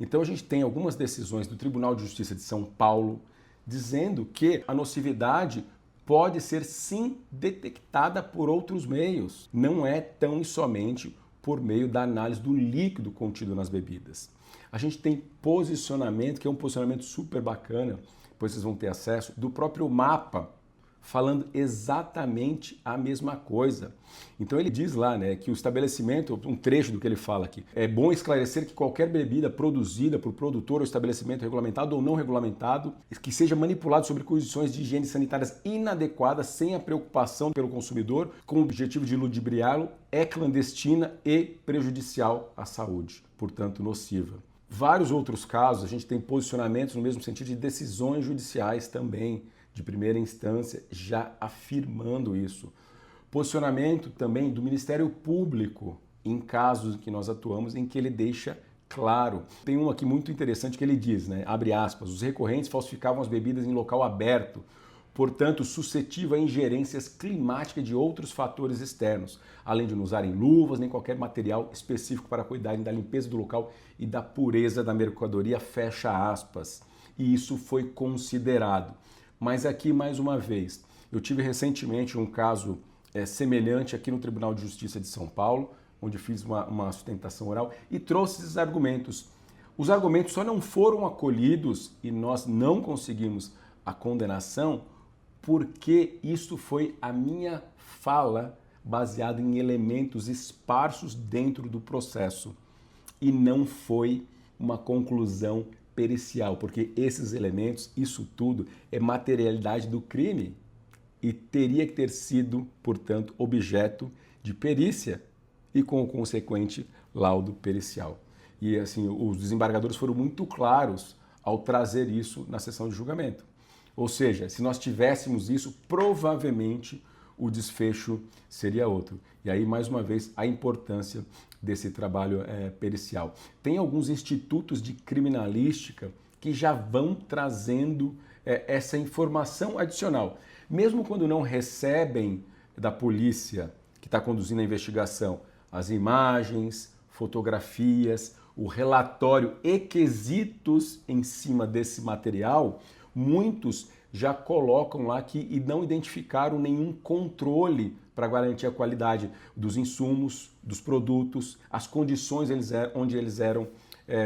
Então a gente tem algumas decisões do Tribunal de Justiça de São Paulo dizendo que a nocividade pode ser sim detectada por outros meios. Não é tão e somente por meio da análise do líquido contido nas bebidas. A gente tem posicionamento, que é um posicionamento super bacana, depois vocês vão ter acesso, do próprio mapa, falando exatamente a mesma coisa. Então ele diz lá, né, que o estabelecimento, um trecho do que ele fala aqui, é bom esclarecer que qualquer bebida produzida por produtor ou estabelecimento regulamentado ou não regulamentado, que seja manipulado sob condições de higiene sanitárias inadequadas, sem a preocupação pelo consumidor, com o objetivo de ludibriá-lo, é clandestina e prejudicial à saúde, portanto nociva. Vários outros casos, a gente tem posicionamentos no mesmo sentido de decisões judiciais também, de primeira instância, já afirmando isso. Posicionamento também do Ministério Público em casos que nós atuamos, em que ele deixa claro. Tem um aqui muito interessante que ele diz, né, abre aspas, os recorrentes falsificavam as bebidas em local aberto, portanto suscetível a ingerências climáticas de outros fatores externos, além de não usarem luvas nem qualquer material específico para cuidarem da limpeza do local e da pureza da mercadoria, fecha aspas. E isso foi considerado. Mas aqui, mais uma vez, eu tive recentemente um caso semelhante aqui no Tribunal de Justiça de São Paulo, onde fiz uma sustentação oral e trouxe esses argumentos. Os argumentos só não foram acolhidos e nós não conseguimos a condenação porque isso foi a minha fala baseada em elementos esparsos dentro do processo e não foi uma conclusão pericial, porque esses elementos, isso tudo é materialidade do crime e teria que ter sido, portanto, objeto de perícia e com o consequente laudo pericial. E assim, os desembargadores foram muito claros ao trazer isso na sessão de julgamento. Ou seja, se nós tivéssemos isso, provavelmente o desfecho seria outro. E aí, mais uma vez, a importância desse trabalho pericial. Tem alguns institutos de criminalística que já vão trazendo essa informação adicional. Mesmo quando não recebem da polícia que está conduzindo a investigação as imagens, fotografias, o relatório e quesitos em cima desse material, muitos já colocam lá que e não identificaram nenhum controle para garantir a qualidade dos insumos, dos produtos, as condições onde eles eram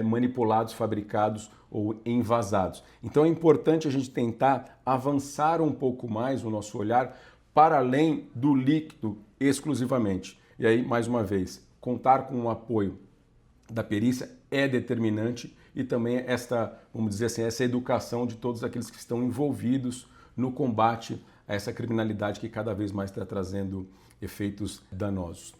manipulados, fabricados ou envasados. Então é importante a gente tentar avançar um pouco mais o nosso olhar para além do líquido exclusivamente. E aí, mais uma vez, contar com o apoio da perícia é determinante e também vamos dizer assim, essa educação de todos aqueles que estão envolvidos no combate a essa criminalidade que cada vez mais está trazendo efeitos danosos.